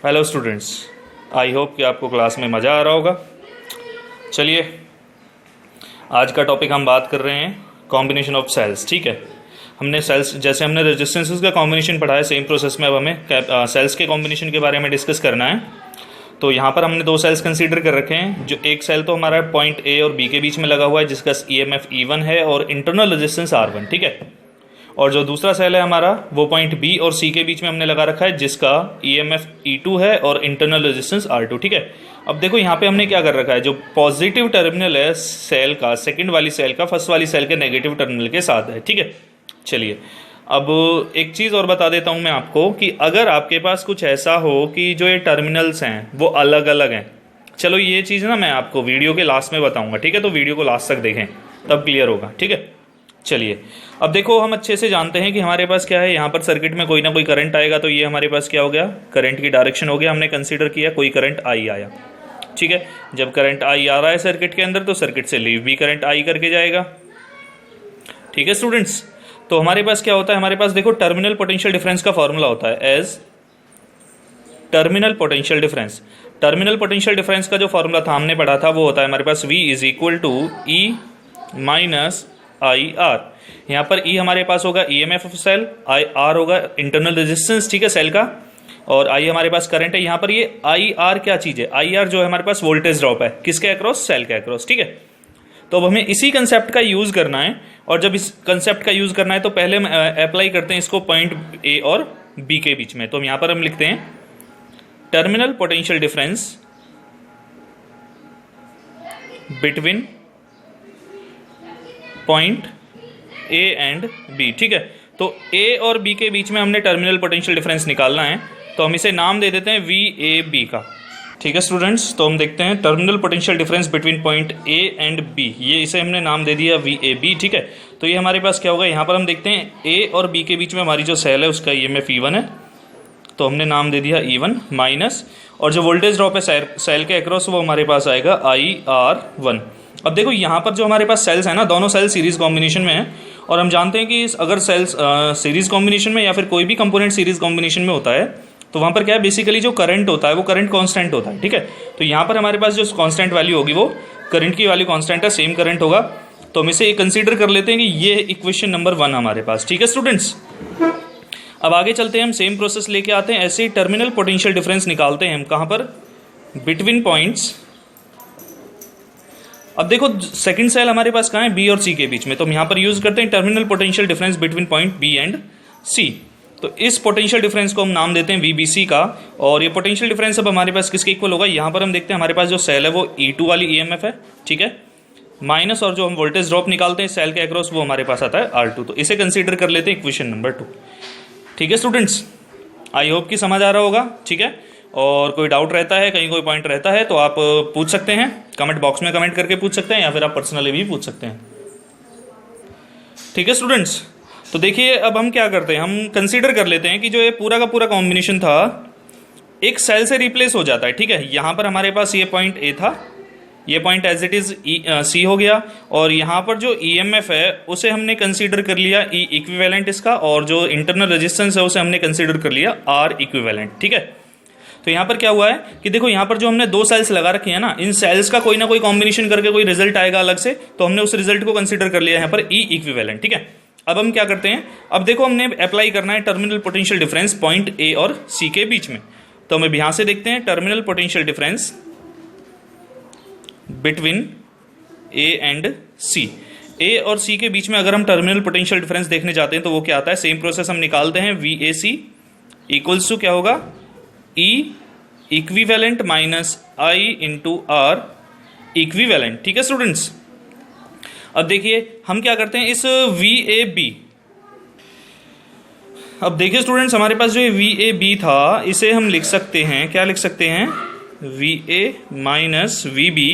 Hello students, I hope कि आपको class में मज़ा आ रहा होगा। चलिए, आज का टॉपिक हम बात कर रहे हैं कॉम्बिनेशन ऑफ सेल्स। ठीक है, हमने सेल्स जैसे हमने रेजिस्टेंसेस का कॉम्बिनेशन पढ़ा है, सेम प्रोसेस में अब हमें सेल्स के कॉम्बिनेशन के बारे में डिस्कस करना है। तो यहाँ पर हमने दो सेल्स कंसीडर कर रखे हैं। जो एक सेल तो हमारा पॉइंट ए और बी के बीच में लगा हुआ है, जिसका EMF E1 है और इंटरनल रेजिस्टेंस R1। ठीक है, और जो दूसरा सेल है हमारा वो पॉइंट बी और सी के बीच में हमने लगा रखा है, जिसका EMF E2 है और इंटरनल रेजिस्टेंस R2। ठीक है, अब देखो यहाँ पे हमने क्या कर रखा है, जो पॉजिटिव टर्मिनल है सेल का, सेकंड वाली सेल का फर्स्ट वाली सेल के नेगेटिव टर्मिनल के साथ है। ठीक है, चलिए अब एक चीज़ और बता देता हूँ मैं आपको कि अगर आपके पास कुछ ऐसा हो कि जो ये टर्मिनल्स हैं वो अलग अलग हैं, चलो ये चीज़ ना मैं आपको वीडियो के लास्ट में बताऊँगा। ठीक है, तो वीडियो को लास्ट तक देखें, तब क्लियर होगा। ठीक है, चलिए अब देखो, हम अच्छे से जानते हैं कि हमारे पास क्या है, यहाँ पर सर्किट में कोई ना कोई करंट आएगा, तो ये हमारे पास क्या हो गया, करंट की डायरेक्शन हो गया। हमने कंसीडर किया कोई करंट आई आया। ठीक है, जब करंट आई आ रहा है सर्किट के अंदर, तो सर्किट से लीव भी करंट आई करके जाएगा। ठीक है स्टूडेंट्स, तो हमारे पास क्या होता है, हमारे पास देखो टर्मिनल पोटेंशियल डिफरेंस का फॉर्मूला होता है as terminal potential difference. Terminal potential difference का जो फॉर्मूला था हमने पढ़ा था, वो होता है हमारे पास V is equal to E minus IR। यहाँ पर E हमारे पास होगा EMF ऑफ सेल, IR होगा इंटरनल रेजिस्टेंस, ठीक है, सेल का, और I हमारे पास करंट है। यहाँ पर ये IR क्या चीज़ है, IR जो है हमारे पास वोल्टेज ड्रॉप है, किसके अक्रॉस, सेल के अक्रॉस। ठीक है, तो अब हमें इसी कंसेप्ट का यूज़ करना है, और जब इस कंसेप्ट का यूज़ करना है तो पहले हम अप्लाई करते हैं इसको पॉइंट A और B के बीच में। तो यहाँ पर हम लिखते हैं terminal potential difference between point A and B। ठीक है, तो A और B के बीच में हमने टर्मिनल पोटेंशियल डिफरेंस निकालना है, तो हम इसे नाम दे देते हैं VAB का। ठीक है स्टूडेंट्स, तो हम देखते हैं terminal potential difference between point A and B, ये इसे हमने नाम दे दिया VAB। ठीक है, तो ये हमारे पास क्या होगा, यहाँ पर हम देखते हैं A और B के बीच में हमारी जो सेल है उसका EMF E1 है, तो हमने नाम दे दिया E1 माइनस, और जो वोल्टेज ड्रॉप है सेल के अक्रॉस वो हमारे पास आएगा IR1। अब देखो यहाँ पर जो हमारे पास सेल्स है ना, दोनों सेल्स सीरीज कॉम्बिनेशन में है, और हम जानते हैं कि अगर सेल्स सीरीज कॉम्बिनेशन में या फिर कोई भी कंपोनेंट सीरीज कॉम्बिनेशन में होता है, तो वहाँ पर क्या है, बेसिकली जो करंट होता है वो करंट कांस्टेंट होता है। ठीक है, तो यहाँ पर हमारे पास जो कांस्टेंट वैल्यू होगी वो करंट की वैल्यू कांस्टेंट है, सेम करंट होगा, तो हम इसे कंसीडर कर लेते हैं कि ये इक्वेशन नंबर 1 हमारे पास। ठीक है स्टूडेंट्स, अब आगे चलते हैं, हम सेम प्रोसेस लेके आते हैं, ऐसे ही टर्मिनल पोटेंशियल डिफरेंस निकालते हैं हम कहाँ पर, बिटवीन पॉइंट्स। अब देखो सेकंड सेल हमारे पास कहाँ है, B और C के बीच में, तो हम यहाँ पर यूज करते हैं terminal potential difference between point B and C। तो इस पोटेंशियल डिफरेंस को हम नाम देते हैं VBC का, और ये पोटेंशियल डिफरेंस अब हमारे पास किसके इक्वल होगा, यहाँ पर हम देखते हैं हमारे पास जो सेल है वो E2 वाली EMF है। ठीक है, माइनस, और जो हम वोल्टेज ड्रॉप निकालते हैं सेल के अक्रॉस वो हमारे पास आता है R2। तो इसे कंसिडर कर लेते हैं इक्वेशन नंबर 2। ठीक है स्टूडेंट्स, आई होप कि समझ आ रहा होगा। ठीक है, और कोई डाउट रहता है, कहीं कोई पॉइंट रहता है तो आप पूछ सकते हैं, कमेंट बॉक्स में कमेंट करके पूछ सकते हैं, या फिर आप पर्सनली भी पूछ सकते हैं। ठीक है स्टूडेंट्स, तो देखिए अब हम क्या करते हैं, हम कंसीडर कर लेते हैं कि जो ये पूरा का पूरा कॉम्बिनेशन था एक सेल से रिप्लेस हो जाता है। ठीक है, यहाँ पर हमारे पास ये पॉइंट A था, ये point as it is C हो गया, और यहाँ पर जो EMF है उसे हमने कंसीडर कर लिया E इक्विवेलेंट इसका, और जो इंटरनल रेजिस्टेंस है उसे हमने कंसीडर कर लिया R इक्विवेलेंट। ठीक है, तो यहाँ पर क्या हुआ है कि देखो यहाँ पर जो हमने दो सेल्स लगा रखी है ना, इन सेल्स का कोई ना कोई कॉम्बिनेशन करके कोई रिजल्ट आएगा अलग से, तो हमने उस रिजल्ट को कंसीडर कर लिया यहाँ पर E इक्विवेलेंट। ठीक है, अब हम क्या करते हैं, अब देखो हमने अप्लाई करना है terminal potential difference point A और C के बीच में, तो हम यहाँ से देखते हैं terminal potential difference between A and C। A और C के बीच में अगर हम टर्मिनल पोटेंशियल डिफरेंस देखने जाते हैं तो वो क्या आता है, सेम प्रोसेस हम निकालते हैं, VAC इक्वल्स टू क्या होगा, E equivalent minus I into R equivalent. ठीक है स्टूडेंट्स, अब देखिए हम क्या करते हैं, इस VAB, अब देखिए स्टूडेंट्स हमारे पास जो VAB था इसे हम लिख सकते हैं, क्या लिख सकते हैं, VA माइनस VB,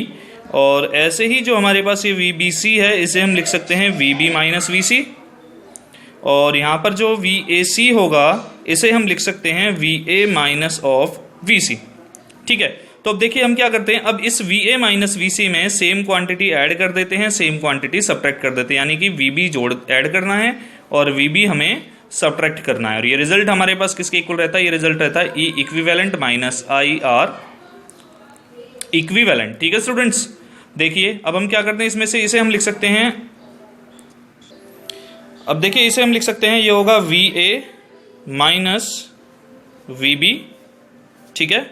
और ऐसे ही जो हमारे पास ये VBC है इसे हम लिख सकते हैं VB माइनस VC, और यहाँ पर जो VAC होगा इसे हम लिख सकते हैं VA माइनस ऑफ VC। ठीक है, तो अब देखिए हम क्या करते हैं, अब इस VA माइनस VC में सेम क्वांटिटी ऐड कर देते हैं, सेम क्वांटिटी सब्ट्रैक्ट कर देते हैं, यानी कि VB जोड़ ऐड करना है और VB हमें सब्ट्रैक्ट करना है, और ये रिजल्ट हमारे पास किसके इक्वल रहता है, ये रिजल्ट रहता है E equivalent minus I R equivalent. ठीक है स्टूडेंट्स, देखिए अब हम क्या करते हैं, इसमें से इसे हम लिख सकते हैं, अब देखिए इसे हम लिख सकते हैं, ये होगा V A minus V B. ठीक है,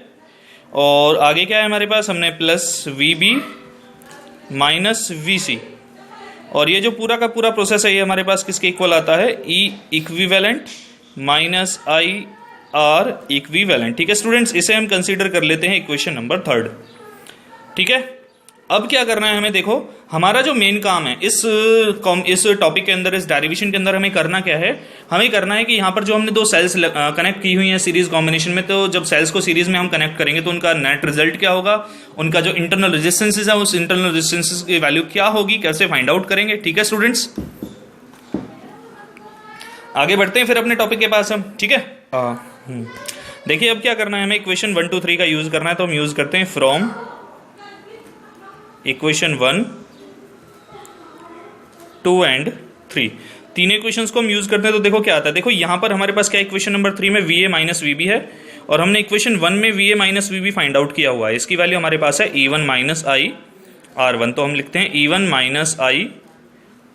और आगे क्या है हमारे पास, हमने plus V B minus V C, और ये जो पूरा का पूरा प्रोसेस है ये हमारे पास किसके इक्वल आता है, E equivalent minus I R equivalent. ठीक है स्टूडेंट्स, इसे हम कंसीडर कर लेते हैं इक्वेशन नंबर 3। ठीक है, अब क्या करना है हमें, देखो हमारा जो मेन काम है इस टॉपिक के अंदर, इस डेरिवेशन के अंदर हमें करना क्या है, हमें करना है कि यहाँ पर जो हमने दो सेल्स कनेक्ट की हुई हैं सीरीज कॉम्बिनेशन में, तो जब सेल्स को सीरीज में हम कनेक्ट करेंगे तो उनका नेट रिजल्ट क्या होगा, उनका जो इंटरनल रेजिस्टेंसेस है उस इंटरनल रेजिस्टेंसेस की वैल्यू क्या होगी, कैसे फाइंड आउट करेंगे। ठीक है स्टूडेंट्स, आगे बढ़ते हैं फिर अपने टॉपिक के पास हम। ठीक है, देखिए अब क्या करना है हमें, इक्वेशन 1 2 3 का यूज करना है, तो हम यूज करते हैं फ्रॉम इक्वेशन 1 2 एंड 3, तीन इक्वेशंस को हम यूज करते हैं। तो देखो क्या आता है, देखो यहां पर हमारे पास क्या, इक्वेशन नंबर 3 में V A minus V B है, और हमने इक्वेशन 1 में V A minus V B find out किया हुआ है, इसकी वैल्यू हमारे पास है E one minus I R one, तो हम लिखते हैं E one minus I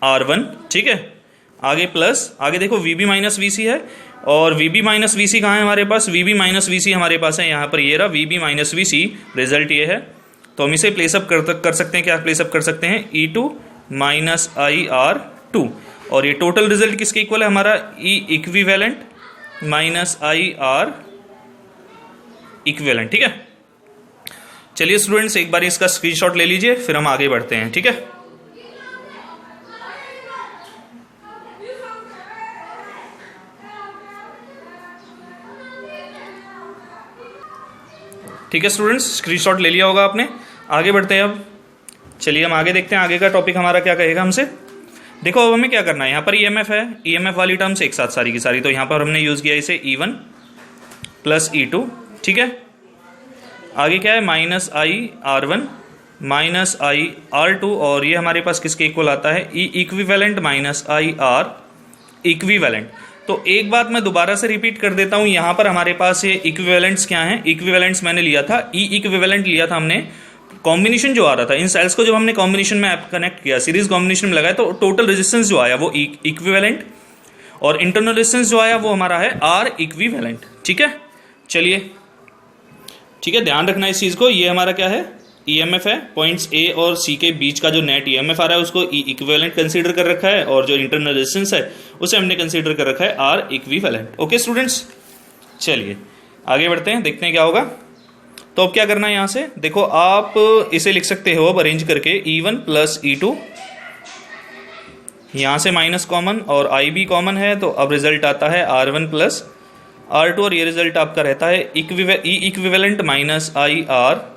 R one. ठीक है, आगे प्लस, आगे देखो V B minus V C है, और V B minus V C कहाँ है हमारे पास, V B minus V C हमारे पास है यहाँ पर, ये रहा V B minus V C, result ये है, तो हम इसे प्लेसअप कर सकते हैं, क्या प्लेसअप कर सकते हैं, E two minus I R two, और ये टोटल रिजल्ट किसके इक्वल है हमारा, E equivalent minus I R equivalent. ठीक है, चलिए स्टूडेंट्स एक बार इसका स्क्रीनशॉट ले लीजिए, फिर हम आगे बढ़ते हैं। ठीक है, ठीक है स्टूडेंट्स, स्क्रीनशॉट ले लिया होगा आपने। आगे बढ़ते हैं अब, चलिए हम आगे देखते हैं आगे का टॉपिक हमारा क्या कहेगा हमसे। देखो अब हमें क्या करना है, यहाँ पर ईएमएफ है, ईएमएफ वाली टर्म्स एक साथ सारी की सारी, तो यहाँ पर हमने यूज़ किया इसे E one plus E two. ठीक है, आगे क्या है, minus I R one minus I R two, और ये हमारे पास किसके इक्वल आता है, E equivalent minus I R equivalent. तो एक बात मैं दोबारा से रिपीट कर देता हूं, यहां पर हमारे पास ये इक्विवेलेंट्स क्या हैं, इक्विवेलेंट्स मैंने लिया था, ई इक्विवेलेंट लिया था हमने, कॉम्बिनेशन जो आ रहा था इन सेल्स को जब हमने कॉम्बिनेशन में कनेक्ट किया, सीरीज कॉम्बिनेशन में लगाया, तो टोटल रेजिस्टेंस जो आया वो इक्विवेलेंट, और इंटरनल रेजिस्टेंस जो आया वो हमारा है आर इक्विवेलेंट। ठीक है, चलिए ठीक है, ध्यान रखना इस चीज को, ये हमारा क्या है, ईएमएफ है, पॉइंट्स ए और सी के बीच का जो नेट ईएमएफ आ रहा है उसको ई इक्विवेलेंट कंसीडर कर रखा है, और जो इंटरनल रेजिस्टेंस है उसे हमने कंसीडर कर रखा है आर इक्विवेलेंट। ओके स्टूडेंट्स, चलिए आगे बढ़ते हैं, देखते हैं क्या होगा। तो अब क्या करना है, यहां से देखो आप इसे लिख सकते हो अब अरेंज करके, E one plus E two, यहां से माइनस कॉमन और आई भी कॉमन है, तो अब रिजल्ट आता है R one plus R two, और ये रिजल्ट आपका रहता है E equivalent minus I R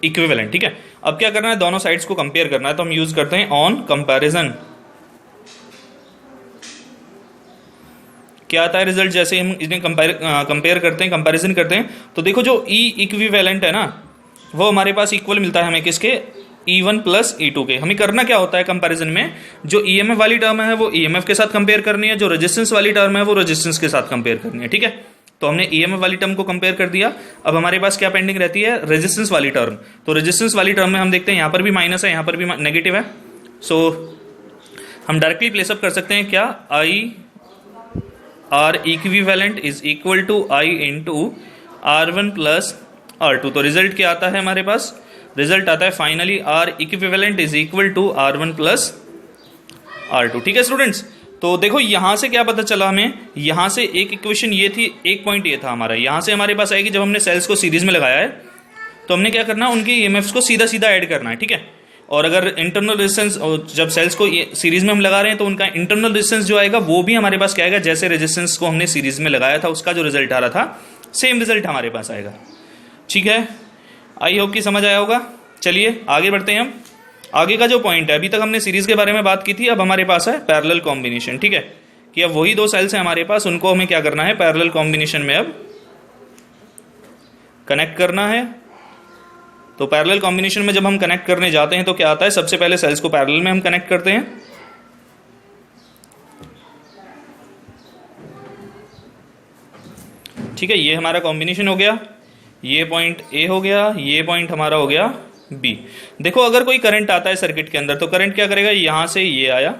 equivalent. ठीक है, अब क्या करना है, दोनों साइड्स को कंपेयर करना है, तो हम यूज करते हैं ऑन कंपैरिजन। क्या आता है रिजल्ट, जैसे हम इन्हें कंपेयर करते हैं, कंपैरिजन करते हैं, तो देखो जो ई इक्विवेलेंट है ना, वो हमारे पास इक्वल मिलता है हमें किसके, E one plus E two के। हमें करना क्या होता है कंपैरिजन में, जो ईएमएफ वाली टर्म है वो ईएमएफ के साथ कंपेयर करनी है, जो रेजिस्टेंस वाली टर्म है वो रेजिस्टेंस के साथ कंपेयर करनी है। ठीक है, तो हमने ईएमएफ वाली टर्म को कंपेयर कर दिया, अब हमारे पास क्या पेंडिंग रहती है, रेजिस्टेंस वाली टर्म। तो रेजिस्टेंस वाली टर्म में हम देखते हैं यहाँ पर भी माइनस है, यहाँ पर भी नेगेटिव है, सो हम डायरेक्टली प्लेसअप कर सकते हैं क्या, I R equivalent is equal to I into R one plus R two. तो रिजल्ट क्या आता है हमारे पास, रिजल्ट आता है finally R equivalent is equal to R one plus R two. ठीक है स्टूडेंट्स, तो देखो यहां से क्या पता चला हमें, यहां से एक इक्वेशन ये थी, एक पॉइंट ये था हमारा, यहां से हमारे पास आएगी जब हमने सेल्स को सीरीज में लगाया है, तो हमने क्या करना है, उनके ईएमएफ्स को सीधा सीधा ऐड करना है। ठीक है, और अगर इंटरनल रेजिस्टेंस, जब सेल्स को सीरीज में हम लगा रहे हैं तो उनका इंटरनल रेजिस्टेंस जो आएगा वो भी हमारे पास क्या आएगा, जैसे रेजिस्टेंस को हमने सीरीज में लगाया था उसका जो रिजल्ट आ रहा था, सेम रिजल्ट हमारे पास आएगा। ठीक है, आई होप कि समझ आया होगा। चलिए आगे बढ़ते हैं हम, आगे का जो पॉइंट है, अभी तक हमने सीरीज के बारे में बात की थी, अब हमारे पास है पैरेलल कॉम्बिनेशन। ठीक है, कि अब वही दो सेल्स हैं हमारे पास, उनको हमें क्या करना है, पैरेलल कॉम्बिनेशन में अब कनेक्ट करना है। तो पैरेलल कॉम्बिनेशन में जब हम कनेक्ट करने जाते हैं तो क्या आता है, सबसे पहले सेल्स को पैरेलल में हम कनेक्ट करते हैं, ठीक है, ये हमारा कॉम्बिनेशन हो गया, ये पॉइंट ए हो गया, ये पॉइंट हमारा हो गया बी। देखो अगर कोई करंट आता है सर्किट के अंदर तो करंट क्या करेगा, यहां से ये आया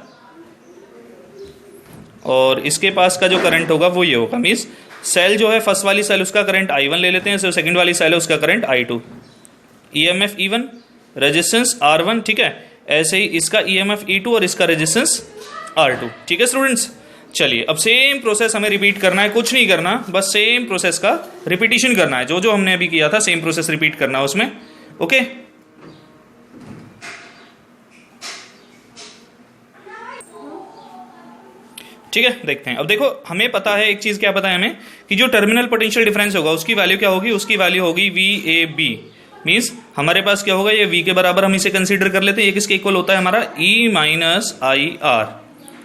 और इसके पास का जो करंट होगा वो ये होगा। मीन्स सेल जो है फर्स्ट वाली सेल उसका करंट I1 ले लेते हैं, जो सेकंड वाली सेल है उसका current I2, EMF E1, resistance R1, ठीक है। ऐसे ही इसका EMF E2 और इसका रेजिस्टेंस R2, ठीक है स्टूडेंट्स। चलिए अब सेम प्रोसेस हमें रिपीट करना है, कुछ नहीं करना, बस सेम प्रोसेस का रिपीटिशन करना है, जो जो हमने अभी किया था सेम प्रोसेस रिपीट करना है उसमें। ओके, ठीक है, देखते हैं। अब देखो हमें पता है एक चीज, क्या पता है हमें कि जो टर्मिनल पोटेंशियल डिफरेंस होगा उसकी वैल्यू क्या होगी, उसकी वैल्यू होगी VAB। मीन्स हमारे पास क्या होगा, ये V के बराबर हम इसे कंसीडर कर लेते हैं। ये किसके इक्वल होता है, हमारा E माइनस IR,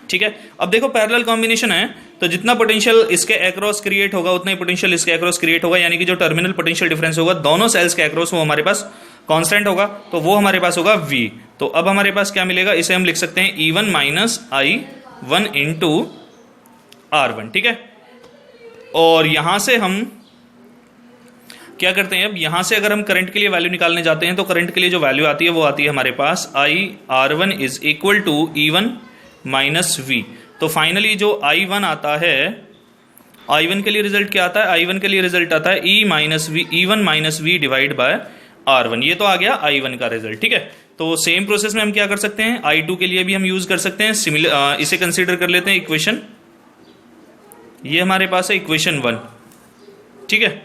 ठीक है। अब देखो पैरेलल कॉम्बिनेशन है तो जितना पोटेंशियल इसके अक्रॉस क्रिएट होगा उतना ही पोटेंशियल इसके अक्रॉस क्रिएट होगा, यानी कि जो टर्मिनल पोटेंशियल डिफरेंस होगा दोनों सेल्स के अक्रॉस वो हमारे पास कांस्टेंट होगा, तो वो हमारे पास होगा V। तो अब हमारे पास क्या मिलेगा, इसे हम लिख सकते हैं E1 minus I1 into R1, ठीक है। और यहां से हम क्या करते हैं, अब यहां से अगर हम करंट के लिए वैल्यू निकालने जाते हैं तो करंट के लिए जो वैल्यू आती है वो आती है हमारे पास IR1 is equal to E1 minus V। तो फाइनली जो I1 आता है, I1 के लिए रिजल्ट क्या आता है, I1 के लिए रिजल्ट आता है E1 minus V divide by R1। ये तो आ गया I1 का रिजल्ट, ठीक है। तो सेम प्रोसेस में हम क्या कर सकते हैं, I2 के लिए भी हम यूज कर सकते हैं सिमिलर, इसे कंसीडर कर लेते हैं इक्वेशन, ये हमारे पास है इक्वेशन 1, ठीक है।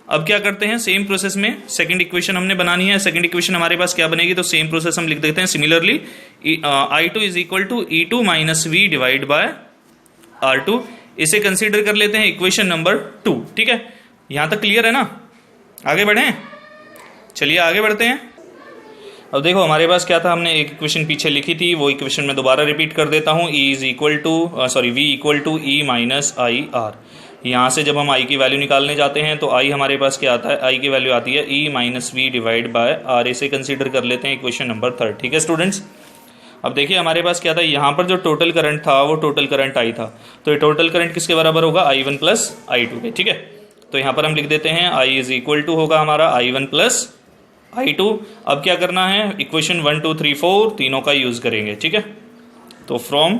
अब क्या करते हैं, सेम प्रोसेस में सेकंड इक्वेशन हमने बनानी है। सेकंड इक्वेशन हमारे पास क्या बनेगी, तो सेम प्रोसेस हम लिख देते हैं similarly I2 is equal to E2 minus V divide by R2। इसे कंसीडर कर लेते हैं इक्वेशन नंबर 2, ठीक है। यहां तक क्लियर है ना, आगे बढ़े, चलिए आगे बढ़ते हैं। अब देखो हमारे पास क्या था, हमने एक इक्वेशन पीछे लिखी थी, वो इक्वेशन में दोबारा रिपीट कर देता हूँ। V equal to E minus IR। यहाँ से जब हम I की वैल्यू निकालने जाते हैं तो I हमारे पास क्या आता है, I की वैल्यू आती है E minus V divide by R। इसे कंसीडर कर लेते हैं इक्वेशन नंबर 3, ठीक है स्टूडेंट्स। अब देखिए हमारे पास क्या था, यहाँ पर जो टोटल करंट था वो टोटल करंट I था, तो ये टोटल करंट किसके बराबर होगा, I1 प्लस I2 के, ठीक है। तो यहाँ पर हम लिख देते हैं I इज इक्वल टू होगा हमारा I1 प्लस I2। अब क्या करना है, इक्वेशन 1 2 3 4 तीनों का यूज करेंगे, ठीक है। तो फ्रॉम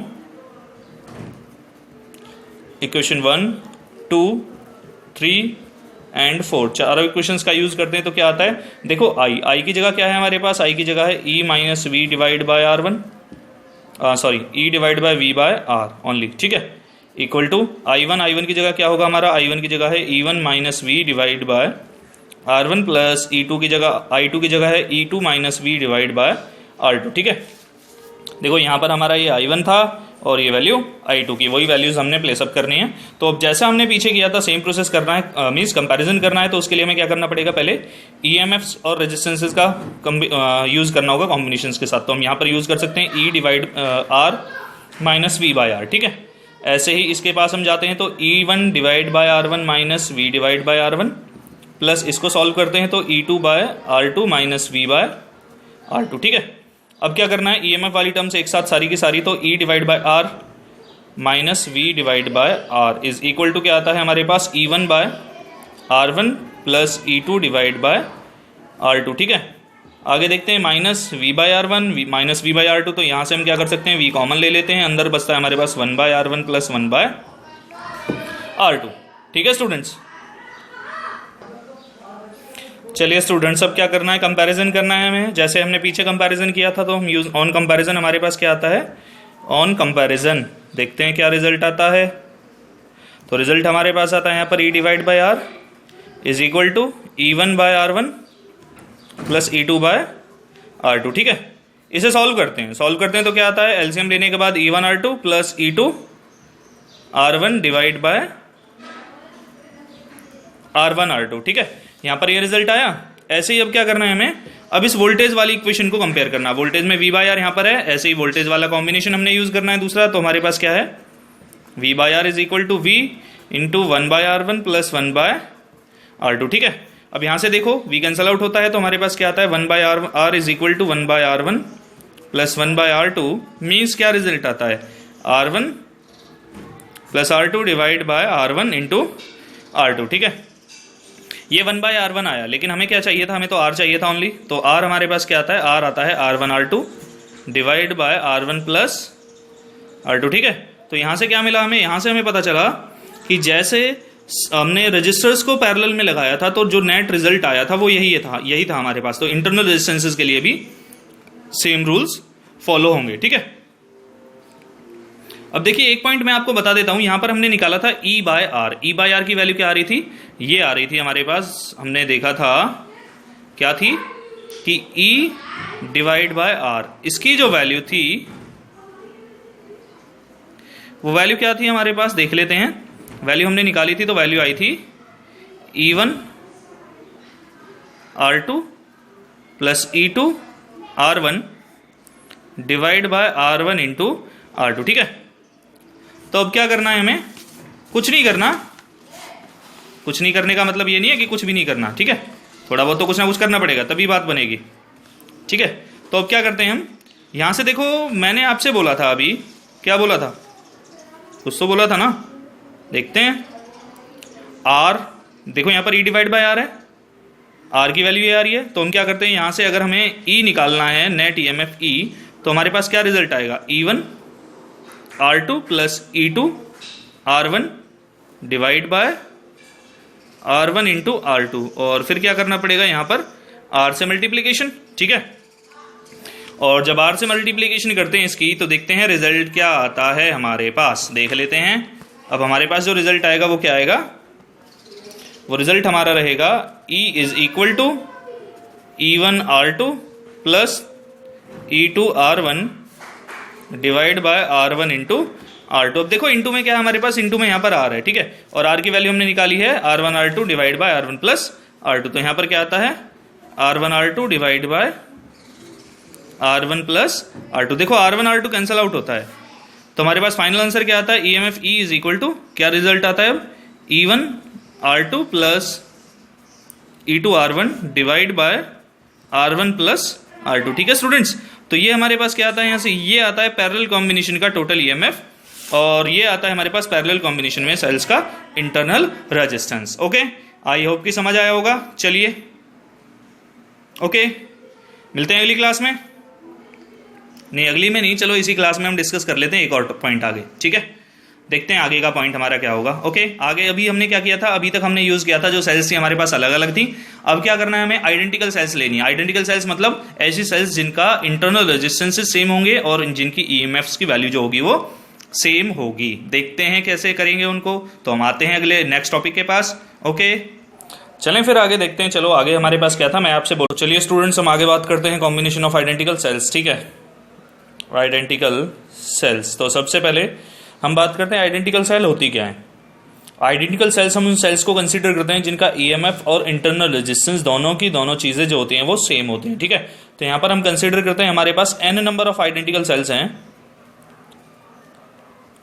इक्वेशन 1 2 3 एंड 4 चारों इक्वेशंस का यूज करते हैं तो क्या आता है, देखो I की जगह क्या है हमारे पास, I की जगह है E minus V divide by R1, E divide by V by R only, ठीक है। इक्वल टू I1 की जगह क्या होगा हमारा, I1 की जगह है E1 minus V divide by R1 plus I2 की जगह है E2 minus V divide by R2, ठीक है। देखो यहाँ पर हमारा ये I1 था और ये वैल्यू I2 की, वही वैल्यूज हमने प्लेसअप करनी है। तो अब जैसा हमने पीछे किया था सेम प्रोसेस करना है, मीन्स कंपैरिजन करना है, तो उसके लिए हमें क्या करना पड़ेगा, पहले EMFs और रेजिस्टेंसेस का यूज करना होगा कॉम्बिनेशंस के साथ। तो हम यहाँ पर यूज कर सकते हैं E divide R minus V by R, ठीक है। ऐसे ही इसके पास हम जाते हैं तो E1 divide by R1 minus V divide by R1 plus इसको सॉल्व करते हैं तो E2 by R2 minus V by R2, ठीक है। अब क्या करना है, EMF वाली टर्म्स एक साथ सारी की सारी, तो E divide by R minus V divide by R is equal to क्या आता है हमारे पास, E1 by R1 plus E2 divide by R2, ठीक है। आगे देखते हैं minus V by R1 minus V by R2, तो यहाँ से हम क्या कर सकते हैं, V कॉमन ले लेते हैं, अंदर बचता है हमारे पास 1 by R1 plus 1 by R2, ठीक है स्टूडेंट्स। चलिए स्टूडेंट्स अब क्या करना है, कंपैरिजन करना है हमें, जैसे हमने पीछे कंपैरिजन किया था तो हम यूज ऑन कंपैरिजन, हमारे पास क्या आता है, ऑन कंपैरिजन। देखते हैं क्या रिजल्ट आता है। तो रिजल्ट हमारे पास आता है यहाँ पर E divide by R is equal to E1 by R1 plus E2 by R2, ठीक है। इसे सॉल्व करते हैं तो क्या आता है, एलसीएम लेने के बाद E1 R2 plus E2 R1 divide by R1 R2, ठीक है। यहाँ पर ये रिजल्ट आया। ऐसे ही अब क्या करना है हमें, अब इस वोल्टेज वाली इक्वेशन को कंपेयर करना। वोल्टेज में V बाय R यहाँ पर है, ऐसे ही वोल्टेज वाला कॉम्बिनेशन हमने यूज करना है दूसरा। तो हमारे पास क्या है, V by R is equal to V into 1 by R1 plus 1 by R2, ठीक है। अब यहाँ से देखो V कैंसल आउट होता है तो हमारे पास क्या आता है, 1 by R is equal to 1 by R1 plus 1 by R2। Means क्या रिजल्ट आता है, R1 plus R2 divide by R1 into R2, ठीक है। ये 1/R1 आया, लेकिन हमें क्या चाहिए था, हमें तो R चाहिए था ओनली। तो R हमारे पास क्या आता है, R आता है R1 R2 divide by R1 plus R2, ठीक है। तो यहाँ से क्या मिला हमें, यहाँ से हमें पता चला कि जैसे हमने रजिस्टर्स को पैरेलल में लगाया था तो जो नेट रिजल्ट आया था वो यही था हमारे पास। तो इंटरनल रेजिस्टेंसेस के लिए भी सेम रूल्स फॉलो होंगे, ठीक है। अब देखिए एक पॉइंट मैं आपको बता देता हूं, यहां पर हमने निकाला था E by R। E by R की वैल्यू क्या आ रही थी, ये आ रही थी हमारे पास, हमने देखा था क्या थी कि E डिवाइड बाय R। इसकी जो वैल्यू थी वो वैल्यू क्या थी हमारे पास, देख लेते हैं। वैल्यू हमने निकाली थी तो वैल्यू आई थी E1 R2 plus E2 R1 divide by R1 into R2, ठीक है। तो अब क्या करना है हमें, कुछ नहीं करना। कुछ नहीं करने का मतलब ये नहीं है कि कुछ भी नहीं करना, ठीक है। थोड़ा बहुत तो कुछ ना कुछ करना पड़ेगा तभी बात बनेगी, ठीक है। तो अब क्या करते हैं हम, यहां से देखो मैंने आपसे बोला था अभी, क्या बोला था, कुछ तो बोला था ना। देखते हैं R, देखो यहां पर E डिवाइड बाय R है, R की वैल्यू ये आ रही है। तो हम क्या करते हैं, यहां से अगर हमें E निकालना है, नेट EMF E, तो हमारे पास क्या रिजल्ट आएगा, E1 R2 plus E2 R1 divide by R1 into R2, और फिर क्या करना पड़ेगा यहाँ पर R से मल्टीप्लीकेशन, ठीक है। और जब R से मल्टीप्लीकेशन करते हैं इसकी तो देखते हैं रिजल्ट क्या आता है हमारे पास, देख लेते हैं। अब हमारे पास जो रिजल्ट आएगा वो क्या आएगा, वो रिजल्ट हमारा रहेगा E is equal to E1 R2 plus E2 R1 divide by R1 into R2। अब देखो इंटू में क्या है हमारे पास, इंटू में यहाँ पर R है, ठीक है। और R की वैल्यू हमने निकाली है R1 R2 divide by R1 plus R2। तो यहाँ पर क्या आता है R1 R2 divide by R1 plus R2। देखो R1 R2 कैंसल आउट होता है, तो हमारे पास फाइनल आंसर क्या आता है, EMF E is equal to, क्या रिजल्ट आता है अब, E1 R2 plus E2 R1 divide by R1 plus R2, ठीक है स्टूडेंट्स। तो ये हमारे पास क्या आता है, यहाँ से ये आता है पैरेलल कॉम्बिनेशन का टोटल EMF, और ये आता है हमारे पास पैरेलल कॉम्बिनेशन में सेल्स का internal resistance. Okay, I hope कि समझ आया होगा। चलिए ओके, मिलते हैं अगली क्लास में। नहीं अगली में नहीं, चलो इसी क्लास में हम डिस्कस कर लेते हैं एक और पॉइंट आगे, ठीक है। देखते हैं आगे का पॉइंट हमारा क्या होगा। ओके, आगे अभी हमने क्या किया था, अभी तक हमने यूज किया था जो सेल्स थी हमारे पास अलग अलग थी। अब क्या करना है, हमें आइडेंटिकल सेल्स लेनी है। आइडेंटिकल सेल्स मतलब ऐसी सेल्स जिनका इंटरनल रेजिस्टेंसेस सेम होंगे और जिनकी ईएमएफ्स की वैल्यू जो होगी वो सेम होगी। देखते हैं कैसे करेंगे उनको। तो हम आते हैं अगले नेक्स्ट टॉपिक के पास। ओके, चलें फिर आगे देखते हैं। चलो आगे हमारे पास क्या था, मैं आपसे बोलूं। चलिए स्टूडेंट्स, हम आगे बात करते हैं कॉम्बिनेशन ऑफ आइडेंटिकल सेल्स, ठीक है। आइडेंटिकल सेल्स, तो सबसे पहले हम बात करते हैं आइडेंटिकल सेल होती क्या है। आइडेंटिकल सेल्स, हम उन सेल्स को कंसीडर करते हैं जिनका ईएमएफ और इंटरनल रेजिस्टेंस दोनों चीजें जो होती हैं वो सेम होती हैं, ठीक है। तो यहां पर हम कंसीडर करते हैं हमारे पास n number of identical sales हैं,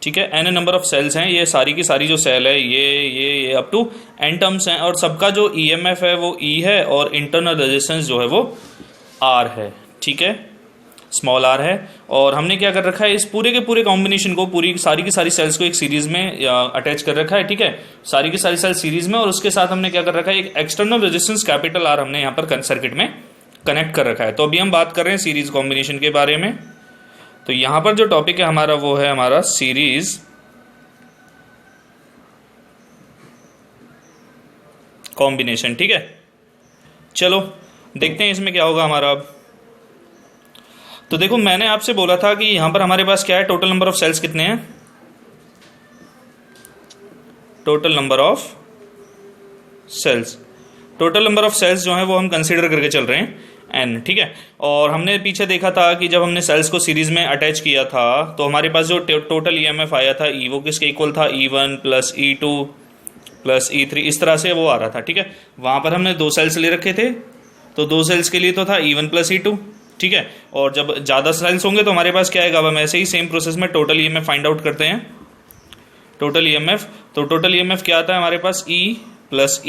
ठीक है। n नंबर ऑफ सेल्स हैं, ये सारी की सारी जो सेल है ये अप टू n टर्म्स हैं, और सबका जो ईएमएफ है वो E है और इंटरनल रेजिस्टेंस जो है वो R है, ठीक है, स्मॉल r है। और हमने क्या कर रखा है, इस पूरे के पूरे कॉम्बिनेशन को, पूरी सारी की सारी सेल्स को एक सीरीज में अटैच कर रखा है, ठीक है। सारी की सारी सेल्स सीरीज में, और उसके साथ हमने क्या कर रखा है, एक एक्सटर्नल रेजिस्टेंस कैपिटल R हमने यहाँ पर सर्किट में कनेक्ट कर रखा है। तो अभी हम बात कर रहे हैं सीरीज कॉम्बिनेशन के बारे में। तो यहाँ पर जो टॉपिक है हमारा वो है हमारा सीरीज कॉम्बिनेशन, ठीक है। चलो देखते हैं इसमें क्या होगा हमारा। अब तो देखो मैंने आपसे बोला था कि यहां पर हमारे पास क्या है, टोटल नंबर ऑफ सेल्स कितने हैं, total number of cells, total number of cells जो है वो हम कंसीडर करके चल रहे हैं n, ठीक है। और हमने पीछे देखा था कि जब हमने सेल्स को सीरीज में अटैच किया था तो हमारे पास जो टोटल ईएमएफ आया था E, वो किसके इक्वल था, E1 plus E2 plus E3, इस तरह से वो आ रहा था, ठीक है। वहां पर हमने दो सेल्स ले रखे थे, तो दो सेल्स के लिए तो था E1 प्लस E2, ठीक है। और जब ज़्यादा सेल्स होंगे तो हमारे पास क्या आएगा, अब हम ऐसे ही सेम प्रोसेस में टोटल ईएमएफ फाइंड आउट करते हैं। टोटल ईएमएफ, तो टोटल ईएमएफ क्या आता है हमारे पास, E plus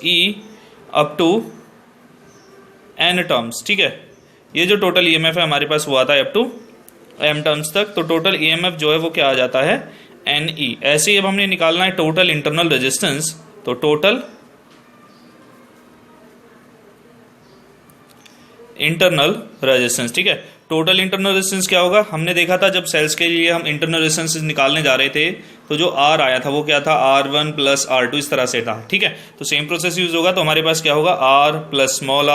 E up to n terms, ठीक है। ये जो टोटल ईएमएफ है हमारे पास वो आता है अप टू m टर्म्स तक। तो टोटल ईएमएफ जो है वो क्या आ जाता है, NE। ऐसे ही अब हमने निकालना है टोटल इंटरनल रेजिस्टेंस, तो टोटल इंटरनल रेजिस्टेंस, ठीक है। टोटल इंटरनल रेजिस्टेंस क्या होगा, हमने देखा था जब सेल्स के लिए हम इंटरनल रेजिस्टेंस निकालने जा रहे थे तो जो R आया था वो क्या था, R1 प्लस R2 इस तरह से था, ठीक है। तो सेम प्रोसेस यूज होगा, तो हमारे पास क्या होगा, R plus small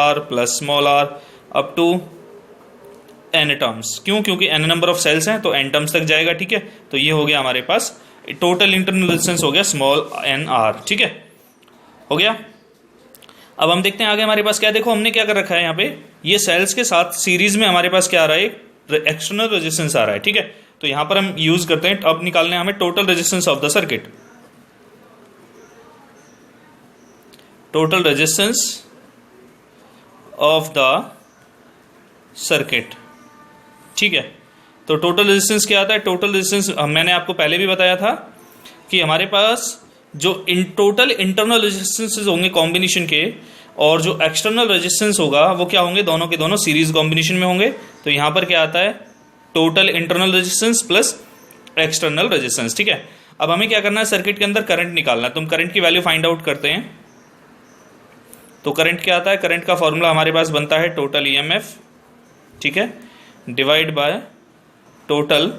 r up to n terms. क्यों, क्योंकि n नंबर ऑफ सेल्स हैं तो n टर्म्स तक जाएगा, ठीक है। तो ये हो गया हमारे पास टोटल इंटरनल रेजिस्टेंस हो गया स्मॉल n r, ठीक है, हो गया। अब हम देखते हैं आगे हमारे पास क्या, देखो हमने क्या कर रखा है यहाँ पे, ये सेल्स के साथ सीरीज में हमारे पास क्या आ रहा है, एक एक्सटर्नल रेजिस्टेंस आ रहा है, ठीक है। तो यहां पर हम यूज करते हैं, अब निकालने हमें total resistance of the circuit, total resistance of the circuit, ठीक है। तो टोटल रेजिस्टेंस क्या आता है, टोटल रेजिस्टेंस मैंने आपको पहले भी बताया था कि हमारे पास जो टोटल इंटरनल रेजिस्टेंसेस होंगे कॉम्बिनेशन के और जो एक्सटर्नल रेजिस्टेंस होगा वो क्या होंगे, दोनों के दोनों सीरीज कॉम्बिनेशन में होंगे। तो यहां पर क्या आता है, total internal resistance plus external resistance, ठीक है। अब हमें क्या करना है, सर्किट के अंदर करंट निकालना है। तुम करंट की वैल्यू फाइंड आउट करते हैं, तो करंट क्या आता है, करंट का फॉर्मूला हमारे पास बनता है टोटल ईएमएफ, ठीक है, divide by total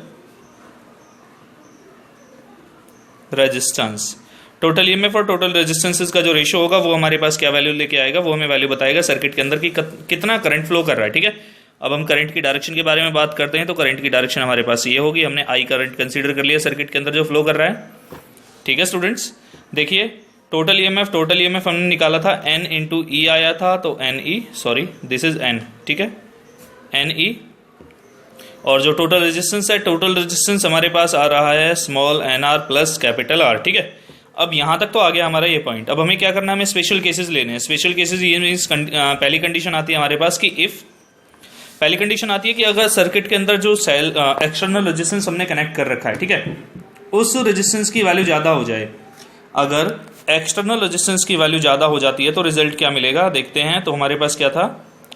resistance. Total EMF और टोटल रेजिस्टेंसेस का जो रेशियो होगा वो हमारे पास क्या वैल्यू लेके आएगा, वो हमें वैल्यू बताएगा सर्किट के अंदर कि कितना करंट फ्लो कर रहा है, ठीक है। अब हम करंट की डायरेक्शन के बारे में बात करते हैं, तो करंट की डायरेक्शन हमारे पास ये होगी, हमने आई करंट कंसीडर कर लिया सर्किट के अंदर जो फ्लो कर रहा है, ठीक है स्टूडेंट्स। देखिए टोटल ईएमएफ हमने निकाला था N इंटू ई आया था, तो NE, sorry this is N, ठीक है, NE। और जो टोटल रेजिस्टेंस है, टोटल रेजिस्टेंस हमारे पास आ रहा है small nr plus capital R, ठीक है। अब यहां तक तो आ गया हमारा ये पॉइंट। अब हमें क्या करना है, हमें स्पेशल केसेस लेने हैं। स्पेशल केसेस ये मीन्स पहली कंडीशन आती है हमारे पास कि इफ, पहली कंडीशन आती है कि अगर सर्किट के अंदर जो सेल एक्सटर्नल रेजिस्टेंस हमने कनेक्ट कर रखा है, ठीक है, उस रेजिस्टेंस की वैल्यू ज्यादा हो जाए। अगर एक्सटर्नल रेजिस्टेंस की वैल्यू ज्यादा हो जाती है तो रिजल्ट क्या मिलेगा, देखते हैं। तो हमारे पास क्या था,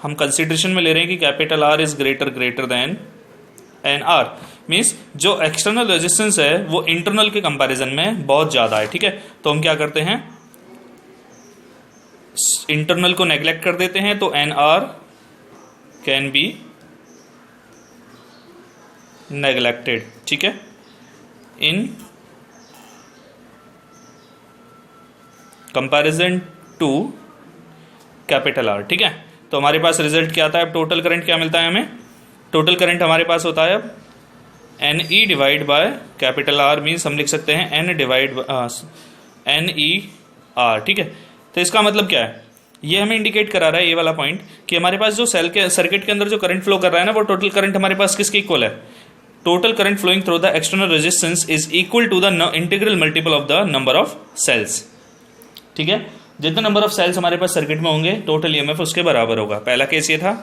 हम कंसिडरेशन में ले रहे हैं कि capital R is greater than NR, means जो एक्सटर्नल रेजिस्टेंस है वो इंटरनल के कंपैरिजन में बहुत ज्यादा है, ठीक है। तो हम क्या करते हैं, इंटरनल को नेग्लेक्ट कर देते हैं, तो NR कैन बी नेग्लेक्टेड, ठीक है, in comparison to capital R, ठीक है। तो हमारे पास रिजल्ट क्या आता है, अब टोटल करंट क्या मिलता है हमें, टोटल करंट हमारे पास होता है अब NE divide by capital R, means हम लिख सकते हैं N डिवाइड NER, ठीक है। तो इसका मतलब क्या है, ये हमें इंडिकेट करा रहा है ये वाला पॉइंट कि हमारे पास जो सेल के सर्किट के अंदर जो करंट फ्लो कर रहा है ना, वो टोटल करंट हमारे पास किसके इक्वल है, total current flowing through the external resistance is equal to the integral multiple of the number of cells, ठीक है। जितने नंबर ऑफ सेल्स हमारे पास सर्किट में होंगे टोटल ईएमएफ उसके बराबर होगा। पहला केस ये था,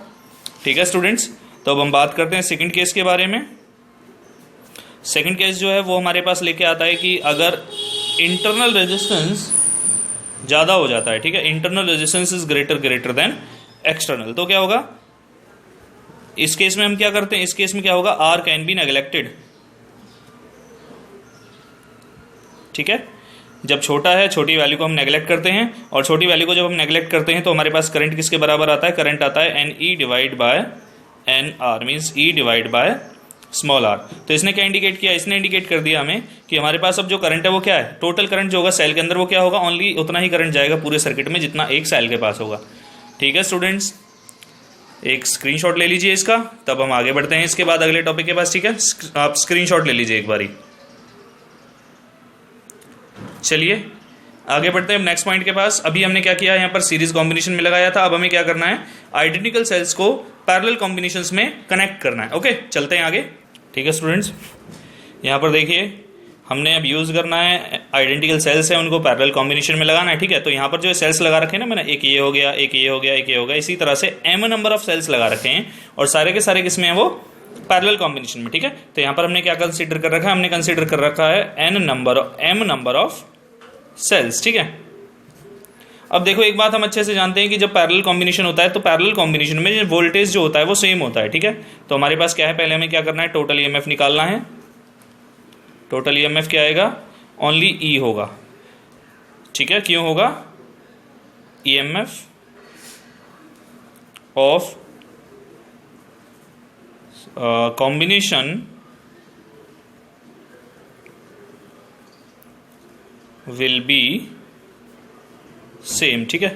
ठीक है स्टूडेंट्स। तो अब हम बात करते हैं सेकंड केस के बारे में। सेकंड केस जो है वो हमारे पास लेके आता है कि अगर इंटरनल रेजिस्टेंस ज्यादा हो जाता है, ठीक है, internal resistance is greater than external, तो क्या होगा, इस केस में हम क्या करते हैं, इस केस में क्या होगा, R कैन बी नेग्लेक्टेड, ठीक है। जब छोटा है, छोटी वैल्यू को हम नेग्लेक्ट करते हैं, और छोटी वैल्यू को जब हम नेग्लेक्ट करते हैं तो हमारे पास करंट किसके बराबर आता है, करंट आता है NE divide by NR, means E divide by small r। तो इसने क्या इंडिकेट किया, इसने इंडिकेट कर दिया हमें कि हमारे पास अब जो करंट है वो क्या है, टोटल करंट जो होगा सेल के अंदर वो क्या होगा, ओनली उतना ही करंट जाएगा पूरे सर्किट में जितना एक सेल के पास होगा, ठीक है स्टूडेंट्स। एक स्क्रीनशॉट ले लीजिए इसका, तब हम आगे बढ़ते हैं इसके बाद अगले टॉपिक के पास, ठीक है। आप स्क्रीनशॉट ले लीजिए एक बारी। चलिए आगे बढ़ते हैं नेक्स्ट पॉइंट के पास। अभी हमने क्या किया, यहाँ पर सीरीज कॉम्बिनेशन में लगाया था, अब हमें क्या करना है, आइडेंटिकल सेल्स को पैरेलल कॉम्बिनेशंस में कनेक्ट करना है। ओके, चलते हैं आगे, ठीक है स्टूडेंट्स। यहाँ पर देखिए हमने अब यूज करना है आइडेंटिकल सेल्स है उनको पैरेलल कॉम्बिनेशन में लगाना है, ठीक है। तो यहाँ पर जो सेल्स लगा रखे हैं ना मैंने, एक ये हो गया, एक ये हो गया, एक ये हो गया, इसी तरह से m नंबर ऑफ सेल्स लगा रखे हैं और सारे के सारे किसमें है वो पैरेलल कॉम्बिनेशन में, ठीक है। तो यहाँ पर हमने क्या कंसीडर कर रखा है, हमने कंसीडर कर रखा है m नंबर ऑफ सेल्स, ठीक है। अब देखो एक बात हम अच्छे से जानते हैं कि जब पैरेलल कॉम्बिनेशन होता है तो पैरेलल कॉम्बिनेशन में वोल्टेज जो होता है वो सेम होता है, ठीक है। तो हमारे पास क्या है, पहले हमें क्या करना है, टोटल ईएमएफ निकालना है। टोटल ईएमएफ क्या आएगा, ओनली ई होगा, ठीक है, क्यों होगा? EMF of combination will be same. ठीक है,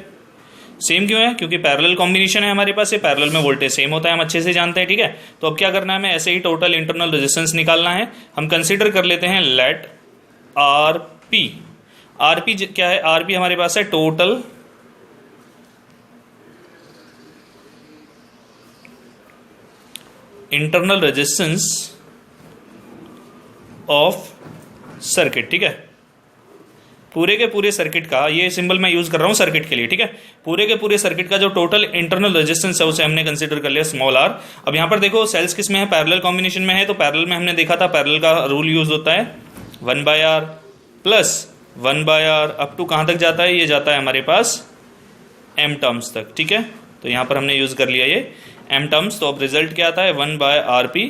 सेम क्यों है? क्योंकि पैरेलल कॉम्बिनेशन है हमारे पास, ये पैरेलल में वोल्टेज सेम होता है, हम अच्छे से जानते हैं। ठीक है, तो अब क्या करना है हमें? ऐसे ही टोटल इंटरनल रेजिस्टेंस निकालना है। हम कंसीडर कर लेते हैं लेट आरपी। आरपी क्या है? आरपी हमारे पास है total internal resistance of circuit. ठीक है, पूरे के पूरे सर्किट का, ये सिंबल मैं यूज कर रहा हूं सर्किट के लिए। ठीक है, पूरे के पूरे सर्किट का जो टोटल इंटरनल रेजिस्टेंस है उसे हमने कंसीडर कर लिया स्मॉल आर। अब यहां पर देखो सेल्स किस में है? पैरेलल कॉम्बिनेशन में है। तो पैरेलल में हमने देखा था पैरेलल का रूल यूज होता है 1/r plus 1/r up to कहां तक जाता है? ये जाता है हमारे पास m टर्म्स तक। ठीक है, तो यहां पर हमने यूज कर लिया ये m टर्म्स। तो अब रिजल्ट क्या आता है? 1/rp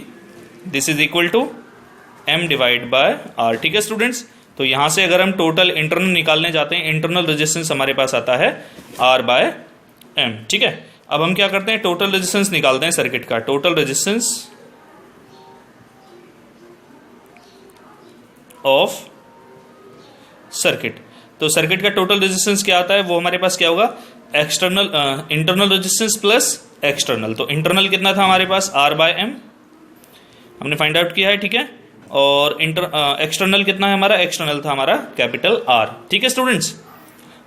this is equal to m divide by r। ठीक है स्टूडेंट्स, तो यहां से अगर हम टोटल इंटरनल निकालने जाते हैं, इंटरनल रेजिस्टेंस हमारे पास आता है R/m। ठीक है, अब हम क्या करते हैं? टोटल रेजिस्टेंस निकालते हैं सर्किट का। टोटल रेजिस्टेंस ऑफ सर्किट, तो सर्किट का टोटल रेजिस्टेंस क्या आता है? वो हमारे पास क्या होगा? External internal resistance plus external. तो इंटरनल कितना था हमारे पास? R/m हमने फाइंड आउट किया है। ठीक है, और एक्सटर्नल कितना है हमारा? एक्सटर्नल था हमारा कैपिटल R। ठीक है स्टूडेंट्स,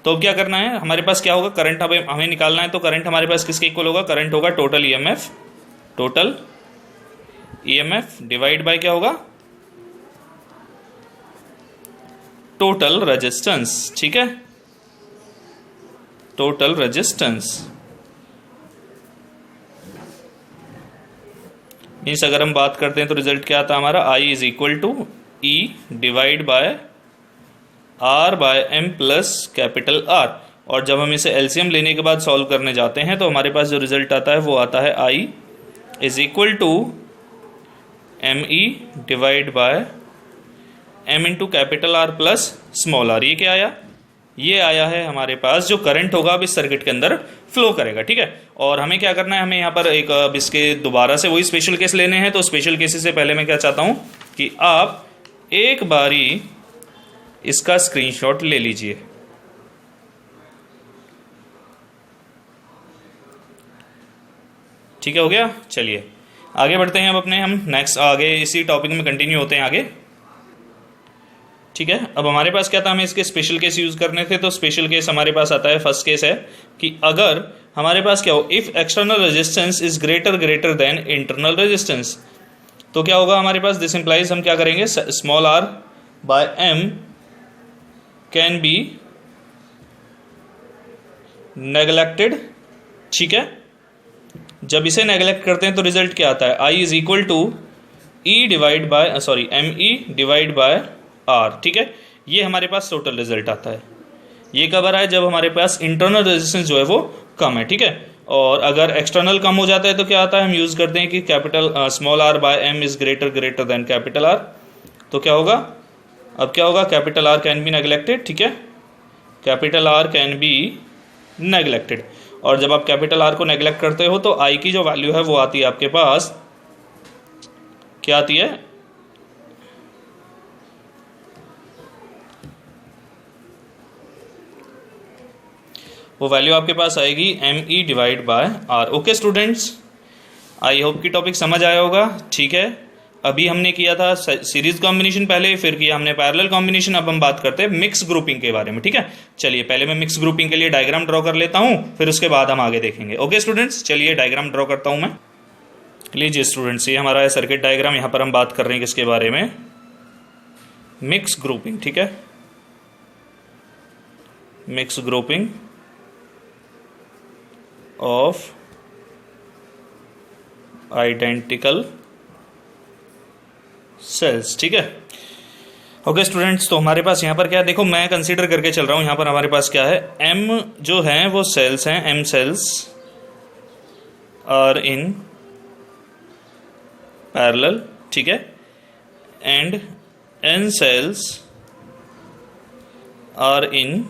तो अब क्या करना है? हमारे पास क्या होगा? करंट हमें निकालना है। तो करंट हमारे पास किसके इक्वल होगा? करंट होगा टोटल EMF डिवाइड बाय क्या होगा? Total resistance. ठीक है, टोटल रेजिस्टेंस मीन्स अगर हम बात करते हैं तो रिजल्ट क्या आता है हमारा? I is equal to E divide by R/m plus capital R। और जब हम इसे एलसीएम लेने के बाद सॉल्व करने जाते हैं तो हमारे पास जो रिजल्ट आता है वो आता है I is equal to ME divide by M into capital R plus small r। ये क्या आया? ये आया है हमारे पास जो करंट होगा अब इस सर्किट के अंदर फ्लो करेगा। ठीक है, और हमें क्या करना है? हमें यहाँ पर एक अब इसके दोबारा से वही स्पेशल केस लेने हैं। तो स्पेशल केसेस से पहले मैं क्या चाहता हूं कि आप एक बारी इसका स्क्रीनशॉट ले लीजिए। ठीक है, हो गया। चलिए आगे बढ़ते हैं अब अपने, हम नेक्स्ट आगे इसी टॉपिक में कंटिन्यू होते हैं आगे। ठीक है, अब हमारे पास क्या था? हमें इसके स्पेशल केस यूज करने थे। तो स्पेशल केस हमारे पास आता है, फर्स्ट केस है कि अगर हमारे पास क्या हो? If external resistance is greater than internal resistance, तो क्या होगा हमारे पास? दिस इंप्लाइज हम क्या करेंगे? Small R/m can be neglected. ठीक है, जब इसे नेग्लेक्ट करते हैं तो रिजल्ट क्या आता है? I is equal to E divide by ME divide by R। ठीक है, ये हमारे पास टोटल रिजल्ट आता है। ये कब आ रहा है? जब हमारे पास इंटरनल रेजिस्टेंस जो है वो कम है। ठीक है, और अगर एक्सटर्नल कम हो जाता है तो क्या आता है? हम यूज करते हैं कि capital small R/m is greater than capital R। तो क्या होगा? अब क्या होगा? Capital R can be neglected. ठीक है, capital R can be neglected. और जब आप कैपिटल R को नेग्लेक्ट करते हो तो I की जो वैल्यू है वो आती है आपके पास, क्या आती है? वो वैल्यू आपके पास आएगी ME divide by R। Okay students, I hope कि टॉपिक समझ आया होगा। ठीक है, अभी हमने किया था सीरीज कॉम्बिनेशन पहले, फिर किया हमने पैरेलल कॉम्बिनेशन। अब हम बात करते हैं मिक्स ग्रुपिंग के बारे में। ठीक है, चलिए पहले मैं मिक्स ग्रुपिंग के लिए डायग्राम ड्रॉ कर लेता हूं, फिर उसके बाद हम आगे देखेंगे। ओके स्टूडेंट्स, चलिए डायग्राम ड्रॉ करता हूं मैं। लीजिए स्टूडेंट्स, ये हमारा है सर्किट डायग्राम। यहाँ पर हम बात कर रहे हैं किसके बारे में? Mix grouping. ठीक है, mix grouping of identical sales. ठीक है, ओके स्टूडेंट्स, तो हमारे पास यहाँ पर क्या है? देखो मैं कंसीडर करके चल रहा हूँ। यहाँ पर हमारे पास क्या है? M जो है वो सेल्स हैं, M cells are in parallel. ठीक है, and N cells are in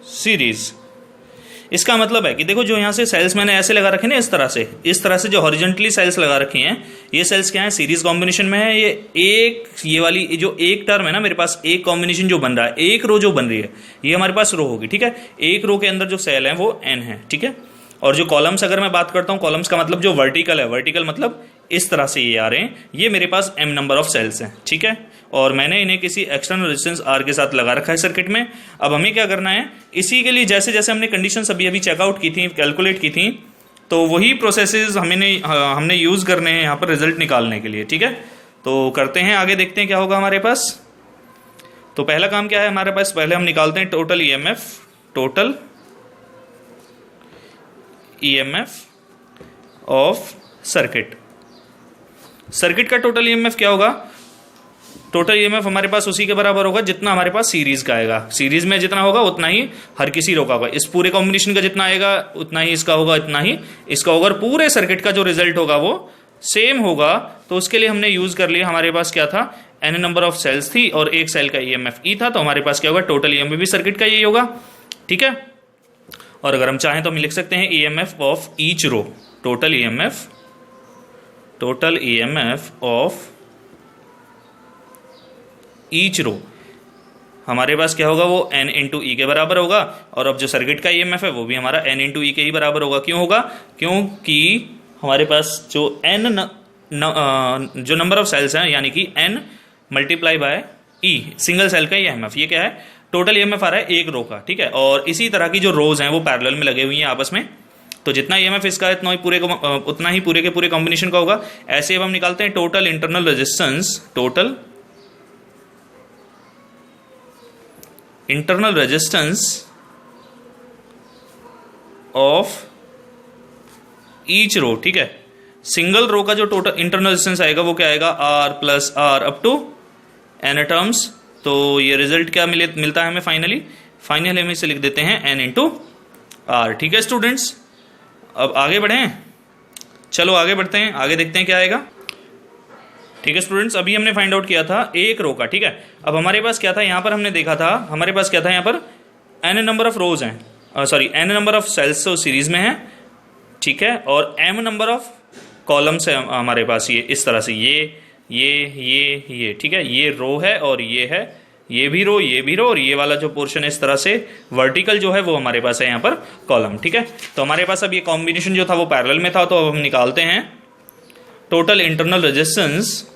series. इसका मतलब है कि देखो जो यहाँ से सेल्स मैंने ऐसे लगा रखे ना, इस तरह से जो हॉरिजॉन्टली सेल्स लगा रखी हैं, ये सेल्स क्या है, सीरीज कॉम्बिनेशन में है। ये वाली जो एक टर्म है ना मेरे पास, एक कॉम्बिनेशन जो बन रहा है, एक रो जो बन रही है, ये हमारे पास रो होगी, ठीक है। एक रो के अंदर जो सेल है वो n है, ठीक है। और जो कॉलम्स अगर मैं बात करता हूँ, कॉलम्स का मतलब जो वर्टिकल है, वर्टिकल मतलब इस तरह से ये आ रहे हैं, ये मेरे पास m नंबर ऑफ सेल्स हैं, ठीक है। और मैंने इन्हें किसी एक्सटर्नल रेजिस्टेंस R के साथ लगा रखा है सर्किट में। अब हमें क्या करना है, इसी के लिए जैसे जैसे हमने कंडीशंस अभी चेकआउट की थी, कैलकुलेट की थी, तो वही प्रोसेसेस हमने यूज करने हैं यहाँ पर रिजल्ट निकालने के लिए, ठीक है। तो करते हैं, आगे देखते हैं क्या होगा हमारे पास। तो पहला काम क्या है हमारे पास, पहले हम निकालते हैं total EMF of circuit. Circuit का टोटल ईएमएफ क्या होगा, टोटल ईएमएफ हमारे पास उसी के बराबर होगा जितना हमारे पास सीरीज का आएगा। सीरीज में जितना होगा उतना ही हर किसी रो का होगा। इस पूरे कॉम्बिनेशन का जितना आएगा उतना ही इसका होगा, इतना ही इसका होगा। और पूरे सर्किट का जो रिजल्ट होगा वो सेम होगा। तो उसके लिए हमने यूज कर लिया, हमारे पास क्या था, n नंबर ऑफ सेल्स थी और एक सेल का ईएमएफ ई था, तो हमारे पास क्या होगा, टोटल ईएमएफ भी सर्किट का यही होगा, ठीक है। और अगर हम चाहें तो हम लिख सकते हैं EMF of each row, total EMF of each row हमारे पास क्या होगा, वो n इंटू ई के बराबर होगा। और अब जो सर्किट का ईएमएफ है वो भी हमारा n इंटू ई के ही बराबर होगा। क्यों होगा, क्योंकि हमारे पास जो जो नंबर ऑफ सेल्स हैं, यानी कि n multiply by E, single cell का ईएमएफ, ये क्या है, टोटल ईएमएफ आ रहा है एक रो का, ठीक है। और इसी तरह की जो रोज हैं वो पैरेलल में लगे हुई हैं आपस में, तो जितना ईएमएफ इसका है उतना ही पूरे के पूरे कॉम्बिनेशन का होगा। ऐसे अब हम निकालते हैं total internal resistance of each row, ठीक है। सिंगल रो का जो टोटल इंटरनल रेजिस्टेंस आएगा वो क्या आएगा, R plus R up to n terms. तो ये रिजल्ट क्या मिलता है हमें फाइनली हम इसे लिख देते हैं n इंटू R, ठीक है स्टूडेंट्स। अब आगे बढ़ें, चलो आगे बढ़ते हैं, आगे देखते हैं क्या आएगा, ठीक है स्टूडेंट्स। अभी हमने फाइंड आउट किया था एक रो का, ठीक है। अब हमारे पास क्या था, यहाँ पर हमने देखा था, हमारे पास क्या था, यहाँ पर n नंबर ऑफ रोज हैं, n नंबर ऑफ सेल्स तो सीरीज में है, ठीक है। और m नंबर ऑफ कॉलम्स है हमारे पास, ये इस तरह से ये, ठीक है। ये रो है और ये है, ये भी रो और ये वाला जो पोर्शन है इस तरह से वर्टिकल जो है वो हमारे पास है यहाँ पर कॉलम, ठीक है। तो हमारे पास अब ये कॉम्बिनेशन जो था वो पैरेलल में था। तो अब हम निकालते हैं टोटल इंटरनल रेजिस्टेंस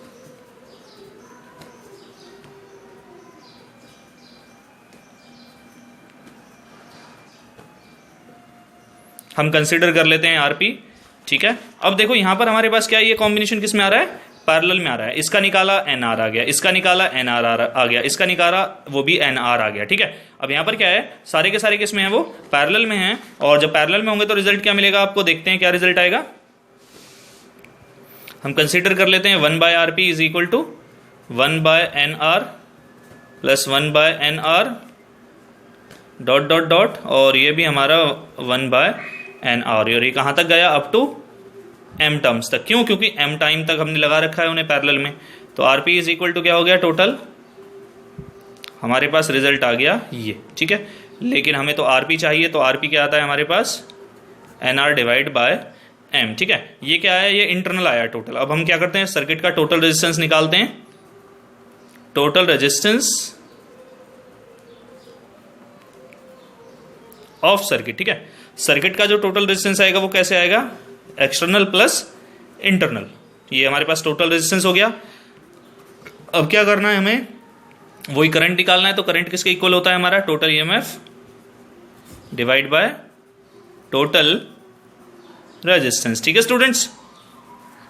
हम कंसिडर कर लेते हैं आरपी, ठीक है। अब देखो यहाँ पर हमारे पास क्या है, ये कॉम्बिनेशन किस में आ रहा है, पैरेलल में आ रहा है। इसका निकाला एनआर आ गया, इसका निकाला एनआर आ गया, इसका निकाला वो भी एनआर आ गया, ठीक है। अब यहाँ पर क्या है, सारे के सारे किस में है, वो पैरेलल में है। और जब पैरेलल में होंगे तो रिजल्ट क्या मिलेगा आपको, देखते हैं क्या रिजल्ट आएगा। हम कंसिडर कर लेते हैं 1 by R P is equal to 1 by N R plus 1 by N R dot dot dot, और ये भी हमारा 1 बाय एन आर, और ये कहाँ तक गया, अप टू m टर्म्स तक। क्यों, क्योंकि m टाइम तक हमने लगा रखा है उन्हें पैरेलल में। तो R P is equal to क्या हो गया, टोटल हमारे पास रिजल्ट आ गया ये, ठीक है। लेकिन हमें तो आर पी चाहिए, तो आर पी क्या आता है हमारे पास, N R divide by m, ठीक है। ये क्या है, ये इंटरनल आया टोटल। अब हम क्या करते हैं, सर्किट का टोटल रेजिस्टेंस निकालते हैं, टोटल रेजिस्टेंस ऑफ सर्किट, ठीक है। सर्किट का जो टोटल रेजिस्टेंस आएगा वो कैसे आएगा, एक्सटर्नल प्लस इंटरनल। ये हमारे पास टोटल रेजिस्टेंस हो गया। अब क्या करना है हमें, वही करंट निकालना है। तो करंट किसके इक्वल होता है हमारा, total EMF divide by total resistance, ठीक है स्टूडेंट्स।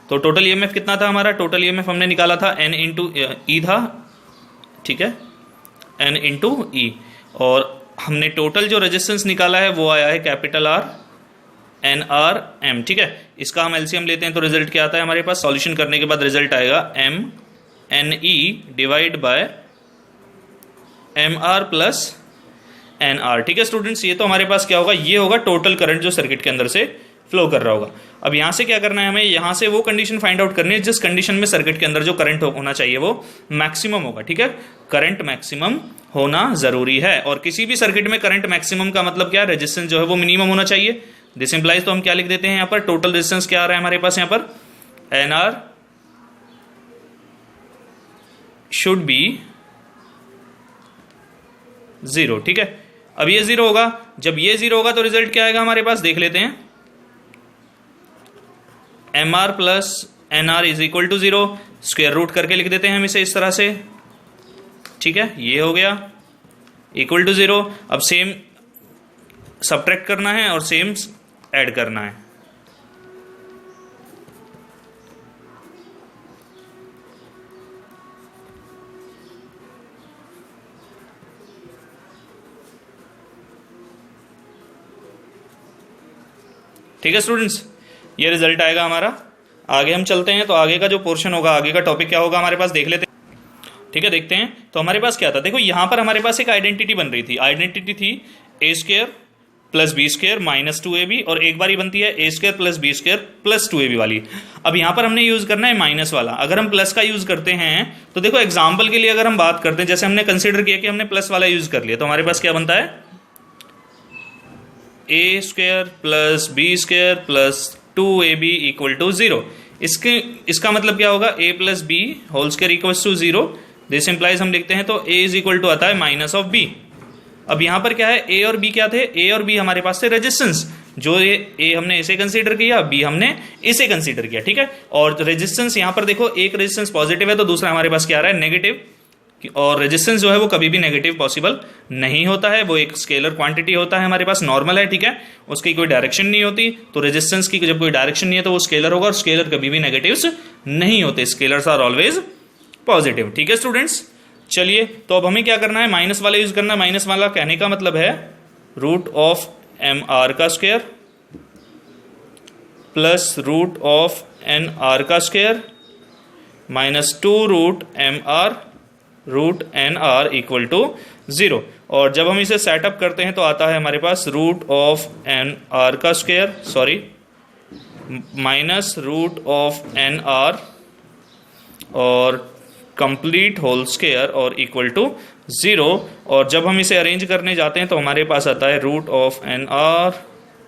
तो टोटल ईएमएफ कितना था हमारा, टोटल ईएमएफ हमने निकाला था n इंटू ई था, ठीक है, n इंटू ई। और हमने टोटल जो रेजिस्टेंस निकाला है वो आया है capital R N R M, ठीक है। इसका हम एलसीएम लेते हैं तो रिजल्ट क्या आता है हमारे पास, सॉल्यूशन करने के बाद रिजल्ट आएगा m N E divide by M R plus N R, ठीक है स्टूडेंट्स। ये तो हमारे पास क्या होगा, ये होगा टोटल करंट जो सर्किट के अंदर से फ्लो कर रहा होगा। अब यहाँ से क्या करना है हमें, यहाँ से वो कंडीशन फाइंड आउट करनी है जिस कंडीशन में सर्किट के अंदर जो करंट होना चाहिए वो मैक्सिमम होगा। ठीक है, करंट मैक्सिमम होना जरूरी है, और किसी भी सर्किट में करंट मैक्सिमम का मतलब क्या, रेजिस्टेंस जो है वो मिनिमम होना चाहिए। दिस इंप्लाइज, तो हम क्या लिख देते हैं यहाँ पर, टोटल रेजिस्टेंस क्या आ रहा है हमारे पास यहाँ पर, NR शुड बी 0। ठीक है, अब ये 0 होगा, जब ये 0 होगा तो रिजल्ट क्या आएगा हमारे पास, देख लेते हैं। MR plus NR is equal to 0, square root करके लिख देते हैं हम इसे इस तरह से। ठीक है, ये हो गया इक्वल टू 0। अब सेम सबट्रैक्ट करना है और सेम ऐड करना है। ठीक है स्टूडेंट्स, ये रिजल्ट आएगा हमारा। आगे हम चलते हैं, तो आगे का जो पोर्शन होगा, आगे का टॉपिक क्या होगा हमारे पास, देख लेते हैं। ठीक है, देखते हैं। तो हमारे पास क्या था, देखो यहां पर हमारे पास एक आइडेंटिटी बन रही थी। आइडेंटिटी थी A square plus B square minus 2ab, और एक बारी बनती है ए square plus B square plus 2ab वाली। अब यहां पर हमने यूज करना है माइनस वाला। अगर हम प्लस का यूज करते हैं तो देखो एग्जाम्पल के लिए अगर हम बात करते हैं, जैसे हमने कंसिडर किया कि हमने प्लस वाला यूज कर लिया, तो हमारे पास क्या बनता है, ए square plus B square plus 2ab equal to 0। इसका मतलब क्या होगा, a plus b whole square equals to 0। This implies हम लिखते हैं तो a इज इक्वल टू आता है माइनस ऑफ b। अब यहां पर क्या है, a और b क्या थे, a और b हमारे पास थे रेजिस्टेंस, जो ये a हमने इसे कंसीडर किया, b हमने इसे कंसीडर किया। ठीक है, और रेजिस्टेंस यहां पर देखो, एक रेजिस्टेंस पॉजिटिव है तो दूसरा हमारे पास क्या आ रहा है, नेगेटिव। और रेजिस्टेंस जो है वो कभी भी नेगेटिव पॉसिबल नहीं होता है, वो एक स्केलर क्वांटिटी होता है हमारे पास, नॉर्मल है। ठीक है, उसकी कोई डायरेक्शन नहीं होती, तो रेजिस्टेंस की जब कोई डायरेक्शन नहीं है तो वो स्केलर होगा, और स्केलर कभी भी नेगेटिव्स नहीं होते, स्केलर्स आर ऑलवेज पॉजिटिव। ठीक है स्टूडेंट्स, चलिए तो अब हमें क्या करना है, माइनस वाला यूज करना है। माइनस वाला कहने का मतलब है रूट ऑफ MR का square plus root of NR का square minus 2 root MR root NR equal to 0। और जब हम इसे सेटअप करते हैं तो आता है हमारे पास रूट ऑफ NR का square, sorry minus root of NR और कंप्लीट होल स्क्वायर और इक्वल टू 0। और जब हम इसे अरेंज करने जाते हैं तो हमारे पास आता है रूट ऑफ NR,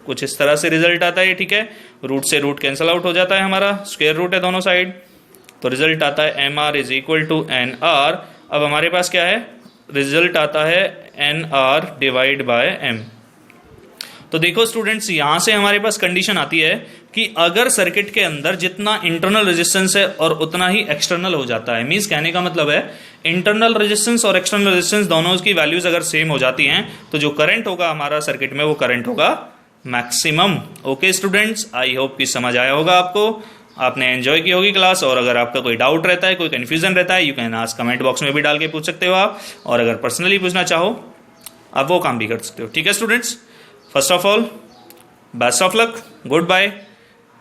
कुछ इस तरह से रिजल्ट आता है। ठीक है, रूट से रूट कैंसल आउट हो जाता है, हमारा स्क्वायर रूट है दोनों साइड, तो रिजल्ट आता है MR is equal to NR। अब हमारे पास क्या है, रिजल्ट आता है NR डिवाइड बाय M। तो देखो स्टूडेंट्स, यहां से हमारे पास कंडीशन आती है कि अगर सर्किट के अंदर जितना इंटरनल रेजिस्टेंस है और उतना ही एक्सटर्नल हो जाता है, मींस कहने का मतलब है इंटरनल रेजिस्टेंस और एक्सटर्नल रेजिस्टेंस दोनों की वैल्यूज अगर सेम हो जाती हैं तो जो करंट होगा हमारा सर्किट में वो करंट होगा maximum. Okay students, I hope कि समझ आया होगा आपको, आपने एंजॉय की होगी क्लास। और अगर आपका कोई डाउट रहता है, कोई कंफ्यूजन रहता है, you can ask, comment box में भी डाल के पूछ सकते हो आप, और अगर पर्सनली पूछना चाहो आप वो काम भी कर सकते हो। ठीक है students, first of all best of luck, good bye,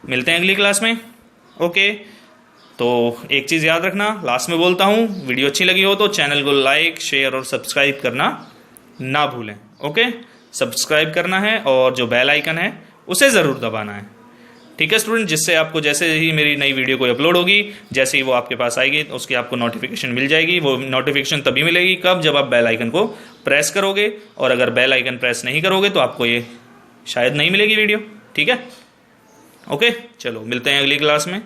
मिलते हैं अगली क्लास में। ओके, तो एक चीज़ याद रखना, लास्ट में बोलता हूँ, वीडियो अच्छी लगी हो तो चैनल को लाइक शेयर और सब्सक्राइब करना ना भूलें। ओके, सब्सक्राइब करना है और जो बेल आइकन है उसे ज़रूर दबाना है। ठीक है स्टूडेंट, जिससे आपको जैसे ही मेरी नई वीडियो कोई अपलोड होगी, जैसे ही वो आपके पास आएगी उसकी आपको नोटिफिकेशन मिल जाएगी। वो नोटिफिकेशन तभी मिलेगी कब, जब आप बेल आइकन को प्रेस करोगे, और अगर बेल आइकन प्रेस नहीं करोगे तो आपको ये शायद नहीं मिलेगी वीडियो। ठीक है, ओके, चलो मिलते हैं अगली क्लास में।